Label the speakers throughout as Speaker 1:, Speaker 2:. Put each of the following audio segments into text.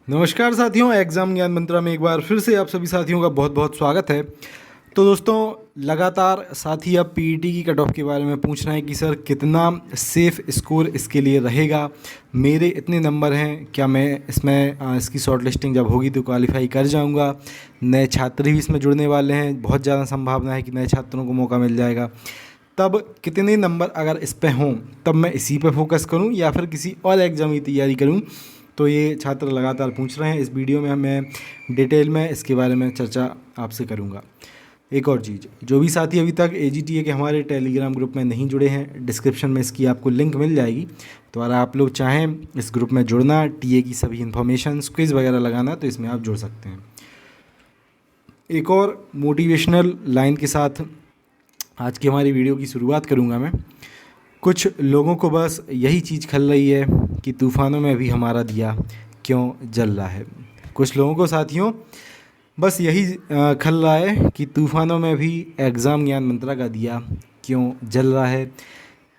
Speaker 1: नमस्कार साथियों, एग्ज़ाम ज्ञान मंत्रा में एक बार फिर से आप सभी साथियों का बहुत बहुत स्वागत है। तो दोस्तों, लगातार साथी अब पीईटी की कट ऑफ के बारे में पूछ रहे हैं कि सर कितना सेफ़ स्कोर इसके लिए रहेगा, मेरे इतने नंबर हैं, क्या मैं इसमें इसकी शॉर्ट लिस्टिंग जब होगी तो क्वालिफाई कर जाऊंगा। नए छात्र भी इसमें जुड़ने वाले हैं, बहुत ज़्यादा संभावना है कि नए छात्रों को मौका मिल जाएगा। तब कितने नंबर अगर इस पे हों तब मैं इसी पे फोकस करूं या फिर किसी और एग्ज़ाम की तैयारी करूं, तो ये छात्र लगातार पूछ रहे हैं। इस वीडियो में मैं डिटेल में इसके बारे में चर्चा आपसे करूंगा। एक और चीज़, जो भी साथी अभी तक एजीटीए के हमारे टेलीग्राम ग्रुप में नहीं जुड़े हैं, डिस्क्रिप्शन में इसकी आपको लिंक मिल जाएगी। तो अगर आप लोग चाहें इस ग्रुप में जुड़ना, टीए की सभी इन्फॉर्मेशन, क्विज़ वगैरह लगाना, तो इसमें आप जुड़ सकते हैं। एक और मोटिवेशनल लाइन के साथ आज की हमारी वीडियो की शुरुआत करूंगा मैं। कुछ लोगों को बस यही चीज़ खल रही है कि तूफ़ानों में भी हमारा दिया क्यों जल रहा है। कुछ लोगों को साथियों बस यही खल रहा है कि तूफ़ानों में भी एग्ज़ाम ज्ञान मंत्रा का दिया क्यों जल रहा है।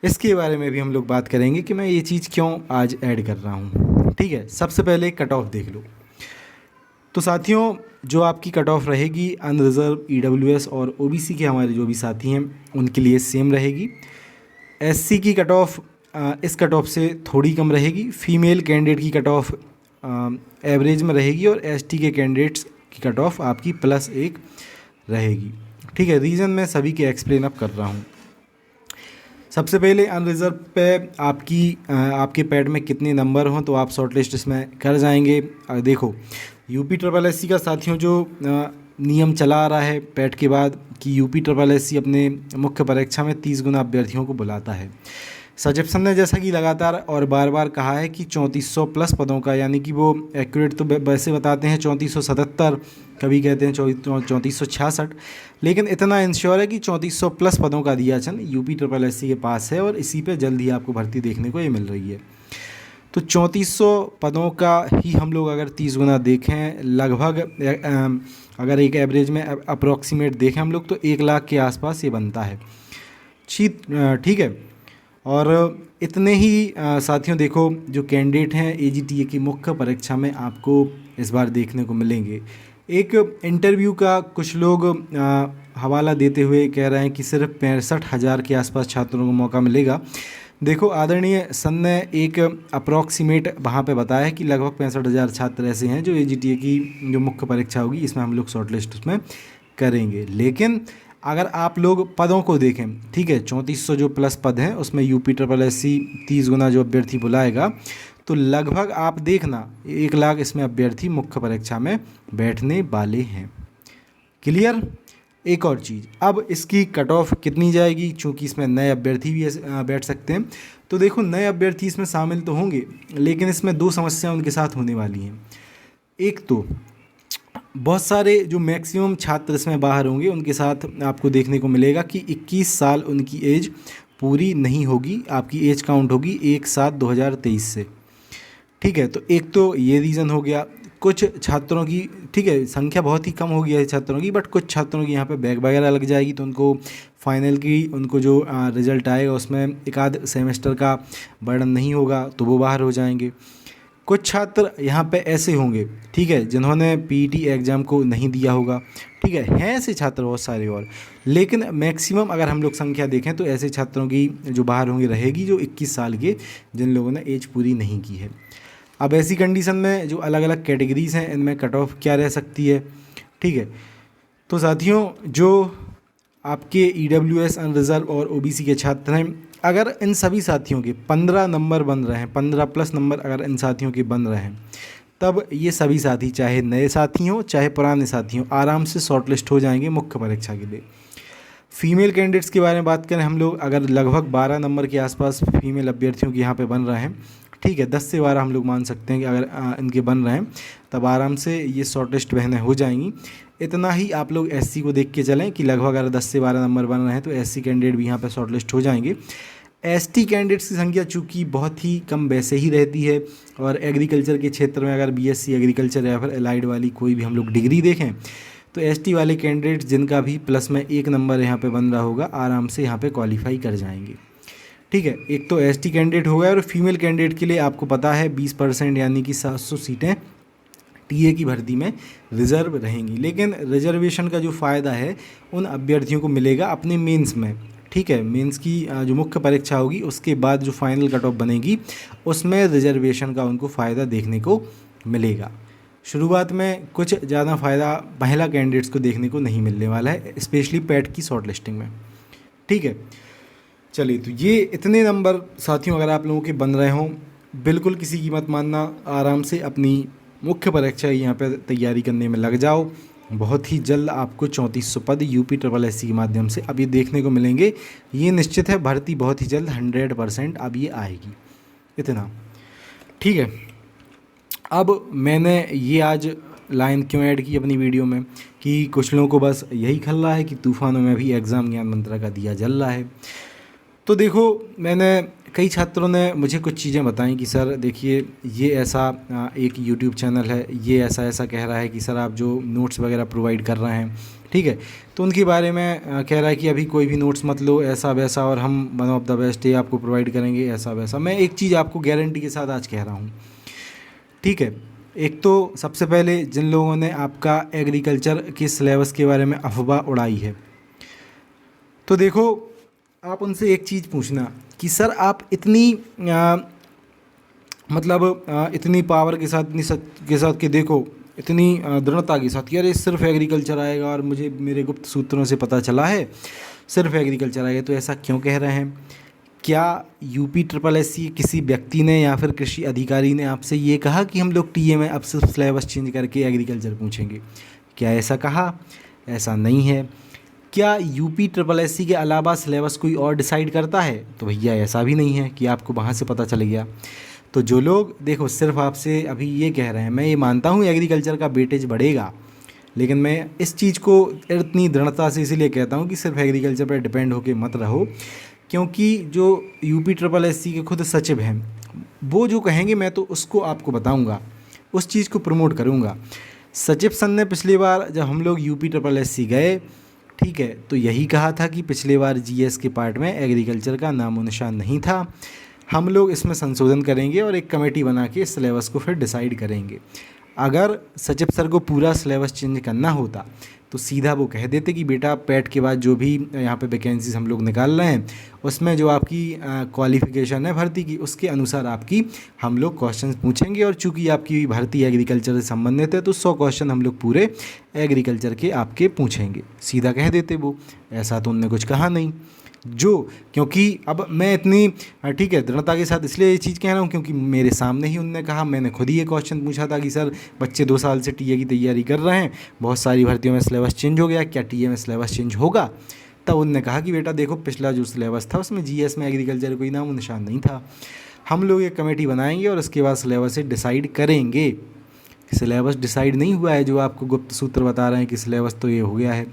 Speaker 1: इसके बारे में भी हम लोग बात करेंगे कि मैं ये चीज़ क्यों आज ऐड कर रहा हूँ। ठीक है, सबसे पहले कट ऑफ देख लो। तो साथियों, जो आपकी कट ऑफ रहेगी अनरिज़र्व, ईडब्ल्यूएस और ओबीसी के हमारे जो भी साथी हैं उनके लिए सेम रहेगी। एससी की कट ऑफ इस कट ऑफ से थोड़ी कम रहेगी। फीमेल कैंडिडेट की कट ऑफ एवरेज में रहेगी और एसटी के कैंडिडेट्स की कट ऑफ आपकी +1 रहेगी। ठीक है, रीज़न मैं सभी के एक्सप्लेन अप कर रहा हूँ। सबसे पहले अनरिज़र्व पे आपके पैड में कितने नंबर हों तो आप शॉर्ट लिस्ट इसमें कर जाएंगे। देखो, यूपी ट्रिपल एससी का साथियों जो नियम चला आ रहा है पैड के बाद कि यूपी ट्रिपल एससी अपने मुख्य परीक्षा में 30 गुना अभ्यर्थियों को बुलाता है। सचिव ने जैसा कि लगातार और बार बार कहा है कि 3400 प्लस पदों का, यानी कि वो एक्यूरेट तो वैसे बताते हैं 3477, कभी कहते हैं 3466, लेकिन इतना इंश्योर है कि 3400 प्लस पदों का दियाचन यूपी ट्रिपल एससी के पास है और इसी पे जल्द ही आपको भर्ती देखने को ये मिल रही है। तो 3400 पदों का ही हम लोग अगर 30 गुना देखें, लगभग अगर एक एवरेज में अप्रोक्सीमेट देखें हम लोग तो 1 लाख के आसपास ये बनता है। ठीक है, और इतने ही साथियों देखो, जो कैंडिडेट हैं एजीटीए की मुख्य परीक्षा में आपको इस बार देखने को मिलेंगे। एक इंटरव्यू का कुछ लोग हवाला देते हुए कह रहे हैं कि सिर्फ 65,000 के आसपास छात्रों को मौका मिलेगा। देखो, आदरणीय सन ने एक अप्रॉक्सीमेट वहाँ पे बताया है कि लगभग 65,000 छात्र ऐसे हैं जो एजीटीए की जो मुख्य परीक्षा होगी इसमें हम लोग शॉर्ट लिस्ट उसमें करेंगे। लेकिन अगर आप लोग पदों को देखें, ठीक है, 3400 जो प्लस पद हैं उसमें यूपी ट्रिपल एससी 30 गुना जो अभ्यर्थी बुलाएगा, तो लगभग आप देखना 1 लाख इसमें अभ्यर्थी मुख्य परीक्षा में बैठने वाले हैं। क्लियर। एक और चीज़, अब इसकी कट ऑफ कितनी जाएगी, चूँकि इसमें नए अभ्यर्थी भी बैठ सकते हैं। तो देखो, नए अभ्यर्थी इसमें शामिल तो होंगे, लेकिन इसमें 2 समस्याएं उनके साथ होने वाली हैं। एक तो बहुत सारे जो मैक्सिमम छात्र इसमें बाहर होंगे उनके साथ आपको देखने को मिलेगा कि 21 साल उनकी एज पूरी नहीं होगी। आपकी एज काउंट होगी 1/7/2023 से। ठीक है, तो एक तो ये रीज़न हो गया। कुछ छात्रों की, ठीक है, संख्या बहुत ही कम हो गई है छात्रों की, बट कुछ छात्रों की यहाँ पे बैग वगैरह लग जाएगी तो उनको फाइनल की उनको जो रिज़ल्ट आएगा उसमें एक आध सेमेस्टर का बर्डन नहीं होगा तो वो बाहर हो जाएंगे। कुछ छात्र यहाँ पे ऐसे होंगे, ठीक है, जिन्होंने पीईटी एग्ज़ाम को नहीं दिया होगा। ठीक है, हैं ऐसे छात्र बहुत सारे और, लेकिन मैक्सिमम अगर हम लोग संख्या देखें तो ऐसे छात्रों की जो बाहर होंगी रहेगी जो 21 साल के, जिन लोगों ने एज पूरी नहीं की है। अब ऐसी कंडीशन में जो अलग अलग कैटेगरीज़ हैं इनमें कट ऑफ क्या रह सकती है। ठीक है, तो साथियों, जो आपके ईडब्ल्यूएस, अनरिज़र्व और ओबीसी के छात्र हैं, अगर इन सभी साथियों के 15 नंबर बन रहे हैं, 15 प्लस नंबर अगर इन साथियों के बन रहे हैं, तब ये सभी साथी, चाहे नए साथी हों चाहे पुराने साथी हों, आराम से शॉर्ट लिस्ट हो जाएंगे मुख्य परीक्षा के लिए। फीमेल कैंडिडेट्स के बारे में बात करें हम लोग, अगर लगभग 12 नंबर के आसपास फीमेल अभ्यर्थियों के यहाँ पे बन रहे हैं, ठीक है, 10 से 12 हम लोग मान सकते हैं कि अगर इनके बन रहे हैं तब आराम से ये शॉर्ट लिस्ट बहनें हो जाएंगी। इतना ही आप लोग एससी को देख के चलें कि लगभग अगर 10 से 12 नंबर बन रहे हैं तो एससी कैंडिडेट भी यहाँ पे शॉर्ट लिस्ट हो जाएंगे। एसटी कैंडिडेट्स की संख्या चूँकि बहुत ही कम वैसे ही रहती है, और एग्रीकल्चर के क्षेत्र में अगर बीएससी एग्रीकल्चर या फिर एलाइड वाली कोई भी हम लोग डिग्री देखें तो एसटी वाले कैंडिडेट्स जिनका भी प्लस में 1 नंबर यहाँ पे बन रहा होगा आराम से यहाँ पे क्वालिफाई कर जाएंगे। ठीक है, एक तो एसटी कैंडिडेट हो गया, और फीमेल कैंडिडेट के लिए आपको पता है 20% यानी कि 700 सीटें टीए की भर्ती में रिजर्व रहेंगी। लेकिन रिजर्वेशन का जो फ़ायदा है उन अभ्यर्थियों को मिलेगा अपने मेंस में, ठीक है। मेंस की जो मुख्य परीक्षा होगी उसके बाद जो फाइनल कट ऑफ बनेगी उसमें रिजर्वेशन का उनको फ़ायदा देखने को मिलेगा। शुरुआत में कुछ ज़्यादा फ़ायदा महिला कैंडिडेट्स को देखने को नहीं मिलने वाला है, स्पेशली पैट की शॉर्ट लिस्टिंग में, ठीक है। चलिए, तो ये इतने नंबर साथियों अगर आप लोगों के बन रहे हों, बिल्कुल किसी की मत मानना, आराम से अपनी मुख्य परीक्षा यहाँ पर तैयारी करने में लग जाओ। बहुत ही जल्द आपको 3400 पद यूपी ट्रिपल एस सी के माध्यम से अब ये देखने को मिलेंगे। ये निश्चित है, भर्ती बहुत ही जल्द 100% अब ये आएगी, इतना, ठीक है। अब मैंने ये आज लाइन क्यों ऐड की अपनी वीडियो में कि कुछ लोगों को बस यही खल रहा है कि तूफ़ानों में भी एग्ज़ाम ज्ञान मंत्रा का दिया जल रहा है। तो देखो, मैंने कई छात्रों ने मुझे कुछ चीज़ें बताई कि सर देखिए ये ऐसा एक यूट्यूब चैनल है, ये ऐसा ऐसा कह रहा है कि सर आप जो नोट्स वगैरह प्रोवाइड कर रहे हैं, ठीक है, तो उनके बारे में कह रहा है कि अभी कोई भी नोट्स मत लो, ऐसा वैसा, और हम वन ऑफ द बेस्ट ये आपको प्रोवाइड करेंगे, ऐसा वैसा। मैं एक चीज़ आपको गारंटी के साथ आज कह रहा हूँ, ठीक है। एक तो सबसे पहले जिन लोगों ने आपका एग्रीकल्चर के सिलेबस के बारे में अफवाह उड़ाई है, तो देखो आप उनसे एक चीज़ पूछना कि सर आप इतनी इतनी पावर के साथ, इतनी सच के साथ कि देखो इतनी दृढ़ता के साथ कि अरे सिर्फ एग्रीकल्चर आएगा और मुझे मेरे गुप्त सूत्रों से पता चला है सिर्फ एग्रीकल्चर आएगा, तो ऐसा क्यों कह रहे हैं? क्या यूपी ट्रिपल एस सी किसी व्यक्ति ने या फिर कृषि अधिकारी ने आपसे ये कहा कि हम लोग टीए में अब सिर्फ सिलेबस चेंज करके एग्रीकल्चर पूछेंगे? क्या ऐसा कहा? ऐसा नहीं है। क्या यूपी ट्रिपल एस सी के अलावा सिलेबस कोई और डिसाइड करता है? तो भैया ऐसा भी नहीं है कि आपको वहाँ से पता चल गया। तो जो लोग देखो सिर्फ आपसे अभी ये कह रहे हैं, मैं ये मानता हूँ एग्रीकल्चर का वेटेज बढ़ेगा, लेकिन मैं इस चीज़ को इतनी दृढ़ता से इसीलिए कहता हूँ कि सिर्फ एग्रीकल्चर पर डिपेंड होकर मत रहो, क्योंकि जो यूपी ट्रिपल एस सी के खुद सचिव हैं वो जो कहेंगे मैं तो उसको आपको बताऊँगा, उस चीज़ को प्रमोट करूँगा। सचिव सन ने पिछली बार जब हम लोग यूपी ट्रिपल एस सी गए, ठीक है, तो यही कहा था कि पिछले बार जीएस के पार्ट में एग्रीकल्चर का नामो निशान नहीं था, हम लोग इसमें संशोधन करेंगे और एक कमेटी बना के सिलेबस को फिर डिसाइड करेंगे। अगर सचिव सर को पूरा सिलेबस चेंज करना होता तो सीधा वो कह देते कि बेटा पैट के बाद जो भी यहाँ पे वैकेंसीज हम लोग निकाल रहे हैं उसमें जो आपकी क्वालिफ़िकेशन है भर्ती की उसके अनुसार आपकी हम लोग क्वेश्चंस पूछेंगे, और चूंकि आपकी भर्ती एग्रीकल्चर से संबंधित है तो 100 क्वेश्चन हम लोग पूरे एग्रीकल्चर के आपके पूछेंगे, सीधा कह देते वो। ऐसा तो उनने कुछ कहा नहीं, क्योंकि अब मैं इतनी ठीक है दृढ़ता के साथ इसलिए ये चीज़ कह रहा हूँ क्योंकि मेरे सामने ही उनने कहा, मैंने खुद ही ये क्वेश्चन पूछा था कि सर बच्चे 2 साल से टीए की तैयारी कर रहे हैं, बहुत सारी भर्तियों में सिलेबस चेंज हो गया, क्या टीए में सिलेबस चेंज होगा? तब उनने कहा कि बेटा देखो पिछला जो सिलेबस था उसमें जीएस में एग्रीकल्चर कोई नामो निशान नहीं था, हम लोग एक कमेटी बनाएंगे और उसके बाद सिलेबस से डिसाइड करेंगे। सिलेबस डिसाइड नहीं हुआ है, जो आपको गुप्त सूत्र बता रहे हैं कि सिलेबस तो ये हो गया है,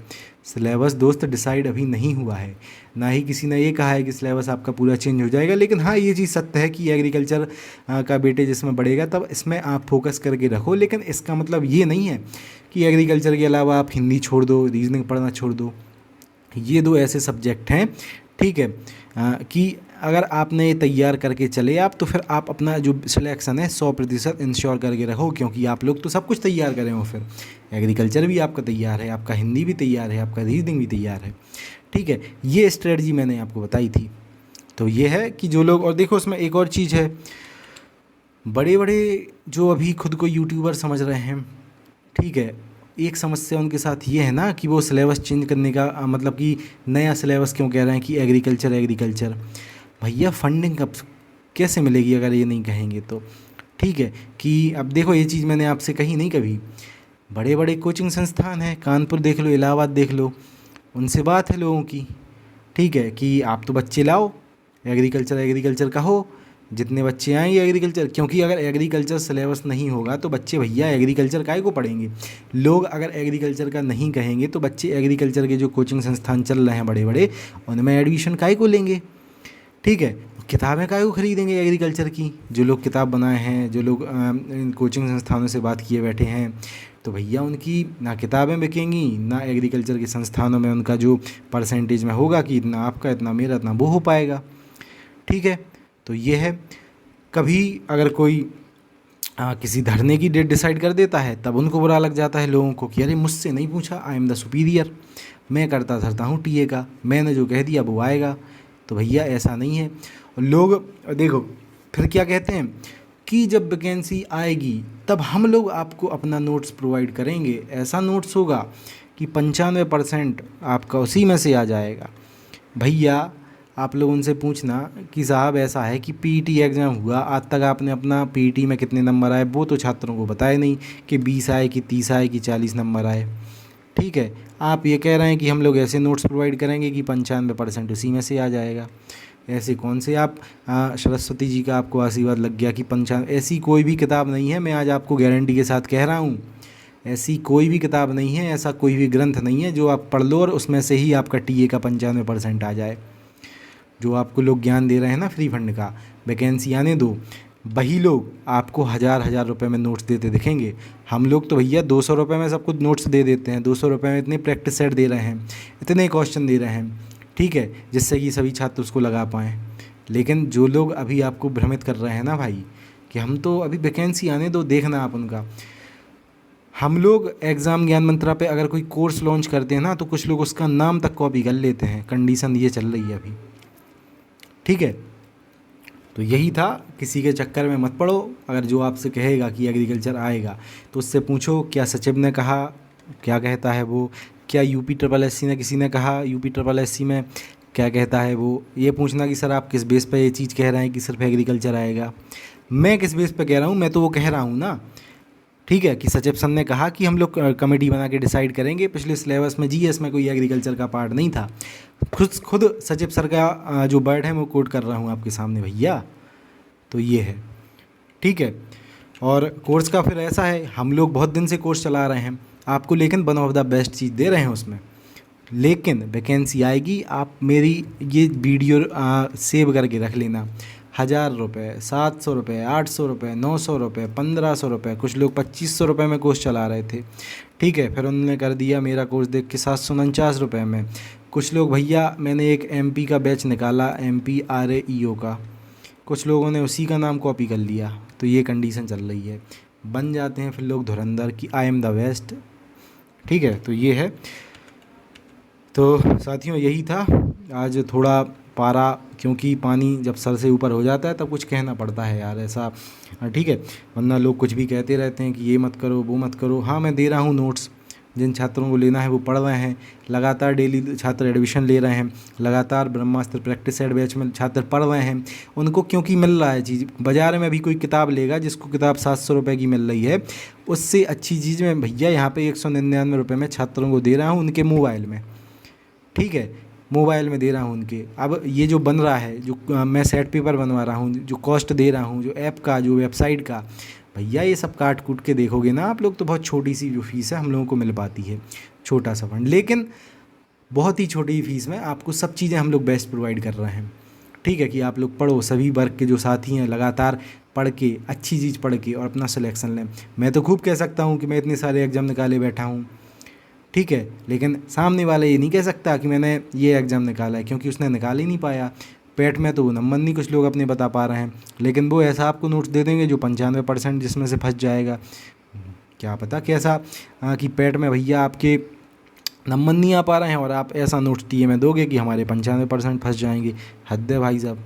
Speaker 1: सिलेबस दोस्त डिसाइड अभी नहीं हुआ है, ना ही किसी ने ये कहा है कि सिलेबस आपका पूरा चेंज हो जाएगा। लेकिन हाँ ये चीज़ सत्य है कि एग्रीकल्चर का वेटेज इसमें बढ़ेगा, तब इसमें आप फोकस करके रखो। लेकिन इसका मतलब ये नहीं है कि एग्रीकल्चर के अलावा आप हिंदी छोड़ दो, रीजनिंग पढ़ना छोड़ दो। ये 2 ऐसे सब्जेक्ट हैं, ठीक है, कि अगर आपने ये तैयार करके चले आप तो फिर आप अपना जो सिलेक्शन है 100% इंश्योर करके रखो, क्योंकि आप लोग तो सब कुछ तैयार करें हो, फिर एग्रीकल्चर भी आपका तैयार है, आपका हिंदी भी तैयार है, आपका रीजनिंग भी तैयार है, ठीक है। ये स्ट्रेटजी मैंने आपको बताई थी। तो ये है कि जो लोग, और देखो उसमें एक और चीज़ है, बड़े बड़े जो अभी खुद को यूट्यूबर समझ रहे हैं, ठीक है, एक समस्या उनके साथ ये है ना कि वो सिलेबस चेंज करने का मतलब कि नया सिलेबस क्यों कह रहे हैं कि एग्रीकल्चर। भैया फंडिंग कब कैसे मिलेगी अगर ये नहीं कहेंगे तो, ठीक है। कि अब देखो ये चीज़ मैंने आपसे कही नहीं कभी, बड़े बड़े कोचिंग संस्थान हैं, कानपुर देख लो, इलाहाबाद देख लो, उनसे बात है लोगों की, ठीक है, कि आप तो बच्चे लाओ एग्रीकल्चर कहो, जितने बच्चे आएंगे एग्रीकल्चर, क्योंकि अगर एग्रीकल्चर सिलेबस नहीं होगा तो बच्चे भैया एग्रीकल्चर काहे को पढ़ेंगे? लोग अगर एग्रीकल्चर का नहीं कहेंगे तो बच्चे एग्रीकल्चर के जो कोचिंग संस्थान चल रहे हैं बड़े बड़े, उनमें एडमिशन काहे को लेंगे? ठीक है, किताबें काहे को खरीदेंगे एग्रीकल्चर की? जो लोग किताब बनाए हैं, जो लोग इन कोचिंग संस्थानों से बात किए बैठे हैं, तो भैया उनकी ना किताबें बिकेंगी, ना एग्रीकल्चर के संस्थानों में उनका जो परसेंटेज में होगा कि इतना आपका इतना मेरा इतना वो हो पाएगा, ठीक है। तो ये है, कभी अगर कोई किसी धरने की डेट डिसाइड कर देता है, तब उनको बुरा लग जाता है लोगों को कि अरे मुझसे नहीं पूछा, आई एम द सुपीरियर, मैं करता धरता हूँ टीए का, मैंने जो कह दिया वो आएगा। तो भैया ऐसा नहीं है। और लोग देखो फिर क्या कहते हैं कि जब वैकेंसी आएगी तब हम लोग आपको अपना नोट्स प्रोवाइड करेंगे, ऐसा नोट्स होगा कि 95% आपका उसी में से आ जाएगा। भैया आप लोग उनसे पूछना कि साहब ऐसा है कि पीईटी एग्ज़ाम हुआ, आज तक आपने अपना पीईटी में कितने नंबर आए वो तो छात्रों को बताए नहीं, कि 20 आए कि 30 आए कि 40 नंबर आए। ठीक है, आप ये कह रहे हैं कि हम लोग ऐसे नोट्स प्रोवाइड करेंगे कि 95% उसी में से आ जाएगा। ऐसे कौन से आप सरस्वती जी का आपको आशीर्वाद लग गया कि 95? ऐसी कोई भी किताब नहीं है, मैं आज आपको गारंटी के साथ कह रहा हूँ, ऐसी कोई भी किताब नहीं है, ऐसा कोई भी ग्रंथ नहीं है जो आप पढ़ लो और उसमें से ही आपका टीए का 95% आ जाए। जो आपको लोग ज्ञान दे रहे हैं ना फ्री फंड का, वैकेंसी आने दो, वही लोग आपको हज़ार हज़ार रुपये में नोट्स देते दिखेंगे। हम लोग तो भैया 200 रुपये में सब कुछ नोट्स दे देते हैं, 200 रुपये में इतने प्रैक्टिस सेट दे रहे हैं, इतने क्वेश्चन दे रहे हैं, ठीक है, जिससे कि सभी छात्र उसको लगा पाएँ। लेकिन जो लोग अभी आपको भ्रमित कर रहे हैं ना भाई कि हम तो अभी वैकेंसी आने दो, देखना आप उनका। हम लोग एग्ज़ाम ज्ञान मंत्रा पे अगर कोई कोर्स लॉन्च करते हैं ना तो कुछ लोग उसका नाम तक कॉपी कर लेते हैं, कंडीशन ये चल रही है अभी। ठीक है, तो यही था, किसी के चक्कर में मत पड़ो। अगर जो आपसे कहेगा कि एग्रीकल्चर आएगा तो उससे पूछो क्या सचिव ने कहा, क्या कहता है वो, क्या यूपी ट्रिपल एससी ने किसी ने कहा, यूपी ट्रिपल एससी में क्या कहता है वो। ये पूछना कि सर आप किस बेस पे ये चीज़ कह रहे हैं कि सिर्फ एग्रीकल्चर आएगा। मैं किस बेस पे कह रहा हूँ, मैं तो वो कह रहा हूँ ना, ठीक है, कि सचिव सर ने कहा कि हम लोग कमेटी बना के डिसाइड करेंगे। पिछले सिलेबस में जीएस में कोई एग्रीकल्चर का पार्ट नहीं था। खुद सचिव सर का जो वर्ड है वो कोट कर रहा हूँ आपके सामने भैया। तो ये है, ठीक है। और कोर्स का फिर ऐसा है, हम लोग बहुत दिन से कोर्स चला रहे हैं आपको, लेकिन वन ऑफ द बेस्ट चीज़ दे रहे हैं उसमें। लेकिन वैकेंसी आएगी, आप मेरी ये वीडियो सेव करके रख लेना। 1000 रुपये, 700 रुपये, 800 रुपये, 900 रुपये, 1500 रुपये, कुछ लोग 2500 रुपये में कोर्स चला रहे थे। ठीक है, फिर उन्होंने कर दिया मेरा कोर्स देख के 749 रुपये में। कुछ लोग भैया, मैंने एक एमपी का बैच निकाला, MP RAEO का, कुछ लोगों ने उसी का नाम कॉपी कर लिया। तो ये कंडीशन चल रही है, बन जाते हैं फिर लोग धुरंधर कि आई एम द बेस्ट। ठीक है, तो ये है। तो साथियों यही था आज, थोड़ा पारा, क्योंकि पानी जब सर से ऊपर हो जाता है तब कुछ कहना पड़ता है यार, ऐसा ठीक है, वरना लोग कुछ भी कहते रहते हैं कि ये मत करो वो मत करो। हाँ, मैं दे रहा हूँ नोट्स, जिन छात्रों को लेना है वो पढ़ रहे हैं, लगातार डेली छात्र एडमिशन ले रहे हैं, लगातार ब्रह्मास्त्र प्रैक्टिस सेट बैच में छात्र पढ़ रहे हैं। उनको क्योंकि मिल रहा है चीज़, बाज़ार में अभी कोई किताब लेगा जिसको किताब 700 रुपये की मिल रही है, उससे अच्छी चीज़ में भैया यहाँ पे 199 रुपये में छात्रों को दे रहा हूँ उनके मोबाइल में। ठीक है, मोबाइल में दे रहा हूँ उनके। अब ये जो बन रहा है, जो मैं सेट पेपर बनवा रहा हूँ, जो कॉस्ट दे रहा हूँ, जो ऐप का, जो वेबसाइट का, भैया ये सब काट कूट के देखोगे ना आप लोग तो बहुत छोटी सी जो फीस है हम लोगों को मिल पाती है, छोटा सा फंड, लेकिन बहुत ही छोटी फीस में आपको सब चीज़ें हम लोग बेस्ट प्रोवाइड कर रहे हैं। ठीक है, कि आप लोग पढ़ो, सभी वर्ग के जो साथी हैं लगातार पढ़ के, अच्छी चीज़ पढ़ के और अपना सिलेक्शन लें। मैं तो खूब कह सकता हूँ कि मैं इतने सारे एग्ज़ाम निकाले बैठा हूँ, ठीक है, लेकिन सामने वाला ये नहीं कह सकता कि मैंने ये एग्ज़ाम निकाला है, क्योंकि उसने निकाल ही नहीं पाया। पेट में तो वो नंबर नहीं कुछ लोग अपने बता पा रहे हैं, लेकिन वो ऐसा आपको नोट्स दे देंगे जो 95% जिसमें से फंस जाएगा। क्या पता कैसा कि पेट में भैया आपके नंबर नहीं आ पा रहे हैं और आप ऐसा नोट्स टीए में दोगे कि हमारे 95% फंस जाएंगे। हद है भाई साहब।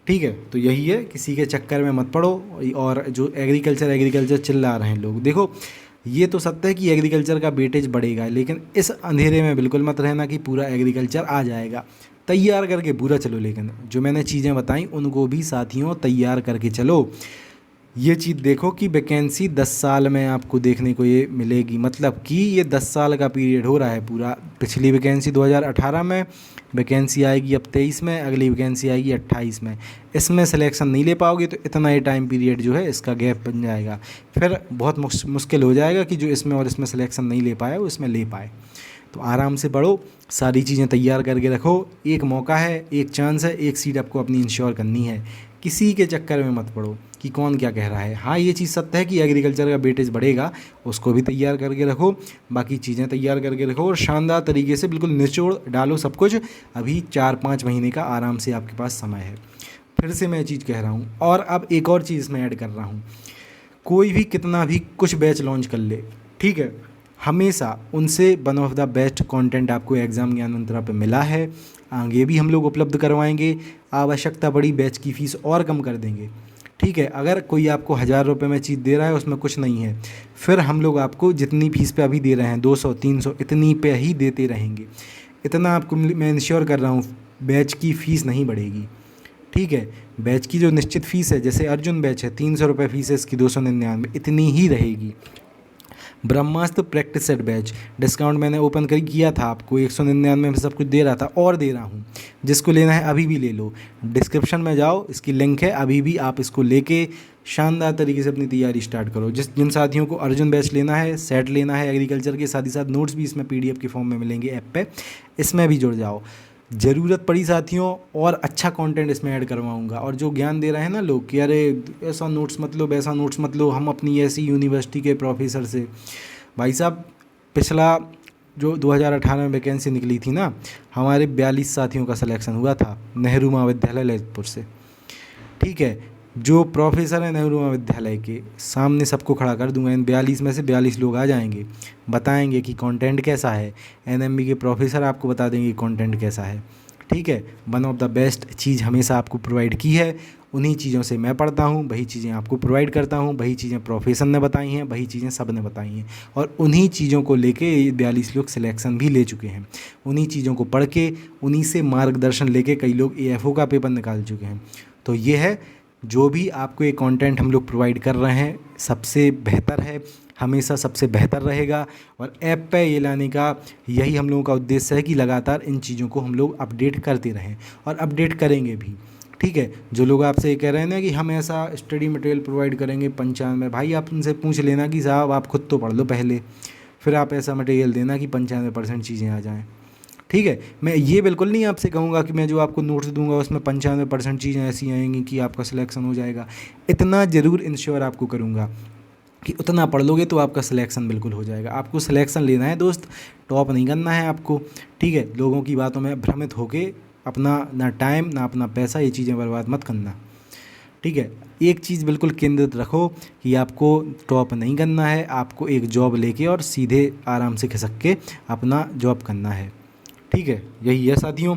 Speaker 1: ठीक है, तो यही है, किसी के चक्कर में मत पड़ो। और जो एग्रीकल्चर चिल्ला रहे हैं लोग, देखो ये तो सत्य है कि एग्रीकल्चर का वेटेज बढ़ेगा, लेकिन इस अंधेरे में बिल्कुल मत रहना कि पूरा एग्रीकल्चर आ जाएगा। तैयार करके पूरा चलो, लेकिन जो मैंने चीज़ें बताई उनको भी साथियों तैयार करके चलो। ये चीज़ देखो कि वैकेंसी 10 साल में आपको देखने को ये मिलेगी, मतलब कि ये 10 साल का पीरियड हो रहा है पूरा। पिछली वैकेंसी 2018 में, वैकेंसी आएगी अब 23 में, अगली वैकेंसी आएगी 28 में। इसमें सिलेक्शन नहीं ले पाओगे तो इतना ही टाइम पीरियड जो है इसका गैप बन जाएगा, फिर बहुत मुश्किल हो जाएगा कि जो इसमें और इसमें सिलेक्शन नहीं ले पाए वो इसमें ले पाए। तो आराम से पढ़ो, सारी चीज़ें तैयार करके रखो। एक मौका है, एक चांस है, एक सीट आपको अपनी इंश्योर करनी है। किसी के चक्कर में मत पड़ो कि कौन क्या कह रहा है। हाँ, ये चीज़ सत्य है कि एग्रीकल्चर का वेटेज बढ़ेगा, उसको भी तैयार करके रखो, बाकी चीज़ें तैयार करके रखो और शानदार तरीके से बिल्कुल निचोड़ डालो सब कुछ। अभी 4-5 महीने का आराम से आपके पास समय है। फिर से मैं चीज़ कह रहा हूँ, और अब एक और चीज़ इसमें ऐड कर रहा हूँ कोई भी कितना भी कुछ बैच लॉन्च कर ले, ठीक है, हमेशा उनसे one of the best content आपको एग्ज़ाम ज्ञान मंत्रा पे मिला है, आगे भी हम लोग उपलब्ध करवाएंगे। आवश्यकता पड़ी बैच की फ़ीस और कम कर देंगे, ठीक है। अगर कोई आपको 1000 रुपये में चीज़ दे रहा है उसमें कुछ नहीं है, फिर हम लोग आपको जितनी फ़ीस पे अभी दे रहे हैं 200 300 इतनी पे ही देते रहेंगे। इतना आपको मैं इंश्योर कर रहा हूँ, बैच की फ़ीस नहीं बढ़ेगी, ठीक है। बैच की जो निश्चित फ़ीस है, जैसे अर्जुन बैच है 300 रुपये फ़ीस है इसकी, 299 इतनी ही रहेगी। ब्रह्मास्त्र प्रैक्टिस सेट बैच डिस्काउंट मैंने ओपन कर किया था, आपको 199 में सब कुछ दे रहा था और दे रहा हूँ। जिसको लेना है अभी भी ले लो, डिस्क्रिप्शन में जाओ, इसकी लिंक है, अभी भी आप इसको लेके शानदार तरीके से अपनी तैयारी स्टार्ट करो। जिन साथियों को अर्जुन बैच लेना है, सेट लेना है एग्रीकल्चर के, साथ ही साथ नोट्स भी इसमें PDF के फॉर्म में मिलेंगे ऐप पे, इसमें भी जुड़ जाओ। ज़रूरत पड़ी साथियों और अच्छा कंटेंट इसमें ऐड करवाऊंगा। और जो ज्ञान दे रहे हैं ना लोग कि अरे ऐसा नोट्स मत लो, वैसा नोट्स मत लो, हम अपनी ऐसी यूनिवर्सिटी के प्रोफेसर से, भाई साहब पिछला जो 2018 में वैकेंसी निकली थी ना, हमारे 42 साथियों का सिलेक्शन हुआ था नेहरू महाविद्यालय ललितपुर से, ठीक है। जो प्रोफेसर है नेहरू महाविद्यालय के सामने सबको खड़ा कर दूंगा, इन 42 में से 42 लोग आ जाएंगे, बताएंगे कि कंटेंट कैसा है। NMB के प्रोफेसर आपको बता देंगे कंटेंट कैसा है, ठीक है। वन ऑफ द बेस्ट चीज़ हमेशा आपको प्रोवाइड की है, उन्हीं चीज़ों से मैं पढ़ता हूँ, वही चीज़ें आपको प्रोवाइड करता हूँ, वही चीज़ें प्रोफेसर ने बताई हैं, वही चीज़ें सब ने बताई हैं, और उन्हीं चीज़ों को लेके 42 लोग सिलेक्शन भी ले चुके हैं। उन्हीं चीज़ों को पढ़ के, उन्हीं से मार्गदर्शन लेके कई लोग AFO का पेपर निकाल चुके हैं। तो ये है, जो भी आपको ये कंटेंट हम लोग प्रोवाइड कर रहे हैं सबसे बेहतर है, हमेशा सबसे बेहतर रहेगा। और ऐप पे ये लाने का यही हम लोगों का उद्देश्य है कि लगातार इन चीज़ों को हम लोग अपडेट करते रहें, और अपडेट करेंगे भी, ठीक है। जो लोग आपसे ये कह रहे हैं ना कि हम ऐसा स्टडी मटेरियल प्रोवाइड करेंगे 95, भाई आप उनसे पूछ लेना कि साहब आप खुद तो पढ़ लो पहले, फिर आप ऐसा मटेरियल देना कि 95% चीज़ें आ जाएँ, ठीक है। मैं ये बिल्कुल नहीं आपसे कहूँगा कि मैं जो आपको नोट्स दूंगा उसमें 95% चीज़ें ऐसी आएंगी कि आपका सिलेक्शन हो जाएगा। इतना ज़रूर इंश्योर आपको करूँगा कि उतना पढ़ लोगे तो आपका सिलेक्शन बिल्कुल हो जाएगा। आपको सिलेक्शन लेना है दोस्त, टॉप नहीं करना है आपको, ठीक है। लोगों की बातों में भ्रमित होके अपना ना टाइम ना अपना पैसा, ये चीज़ें बर्बाद मत करना, ठीक है। एक चीज़ बिल्कुल केंद्रित रखो कि आपको टॉप नहीं करना है, आपको एक जॉब लेके और सीधे आराम से खिसक के अपना जॉब करना है, ठीक है। यही है साथियों।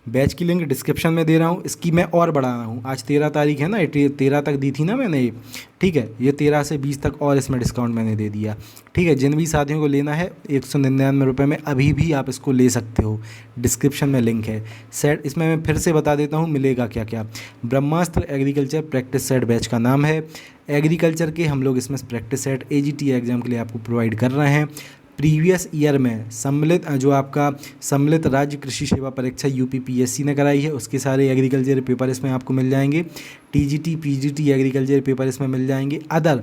Speaker 1: बैच की लिंक डिस्क्रिप्शन में दे रहा हूँ, इसकी मैं और बढ़ा रहा हूँ। आज 13 तारीख है ना, 13 तक दी थी ना मैंने ये, ठीक है। ये 13 से 20 तक और इसमें डिस्काउंट मैंने दे दिया, ठीक है। जिन भी साथियों को लेना है 199 रुपये में अभी भी आप इसको ले सकते हो, डिस्क्रिप्शन में लिंक है। सेट इसमें मैं फिर से बता देता हूँ मिलेगा क्या क्या। ब्रह्मास्त्र एग्रीकल्चर प्रैक्टिस सेट बैच का नाम है। एग्रीकल्चर के हम लोग इसमें प्रैक्टिस सेट AGT एग्ज़ाम के लिए आपको प्रोवाइड कर रहे हैं। प्रीवियस ईयर में सम्मिलित जो आपका सम्मिलित राज्य कृषि सेवा परीक्षा UPPSC ने कराई है, उसके सारे एग्रीकल्चर पेपर इसमें आपको मिल जाएंगे। TGT PGT एग्रीकल्चर पेपर इसमें मिल जाएंगे। अदर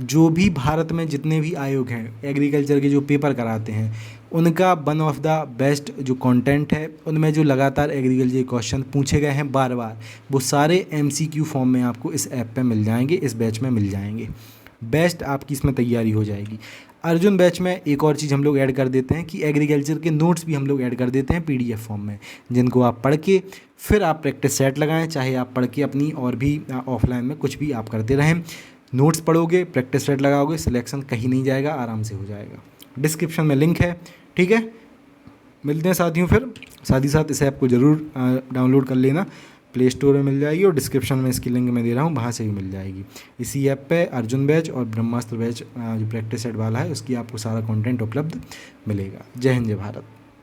Speaker 1: जो भी भारत में जितने भी आयोग हैं एग्रीकल्चर के जो पेपर कराते हैं, उनका वन ऑफ द बेस्ट जो कंटेंट है, उनमें जो लगातार एग्रीकल्चर क्वेश्चन पूछे गए हैं बार बार, वो सारे MCQ फॉर्म में आपको इस ऐप पे मिल जाएंगे, इस बैच में मिल जाएंगे। बेस्ट आपकी इसमें तैयारी हो जाएगी। अर्जुन बैच में एक और चीज़ हम लोग ऐड कर देते हैं कि एग्रीकल्चर के नोट्स भी हम लोग ऐड कर देते हैं PDF फॉर्म में, जिनको आप पढ़ के फिर आप प्रैक्टिस सेट लगाएं, चाहे आप पढ़ के अपनी और भी ऑफलाइन में कुछ भी आप करते रहें। नोट्स पढ़ोगे, प्रैक्टिस सेट लगाओगे, सिलेक्शन कहीं नहीं जाएगा, आराम से हो जाएगा। डिस्क्रिप्शन में लिंक है, ठीक है। मिलते हैं साथियों फिर। साथ ही साथ इस ऐप को ज़रूर डाउनलोड कर लेना, प्ले स्टोर में मिल जाएगी, और डिस्क्रिप्शन में इसकी लिंक मैं दे रहा हूँ, वहाँ से भी मिल जाएगी। इसी ऐप पे अर्जुन बैच और ब्रह्मास्त्र बैच जो प्रैक्टिस सेट वाला है उसकी आपको सारा कंटेंट उपलब्ध मिलेगा। जय हिंद, जय भारत।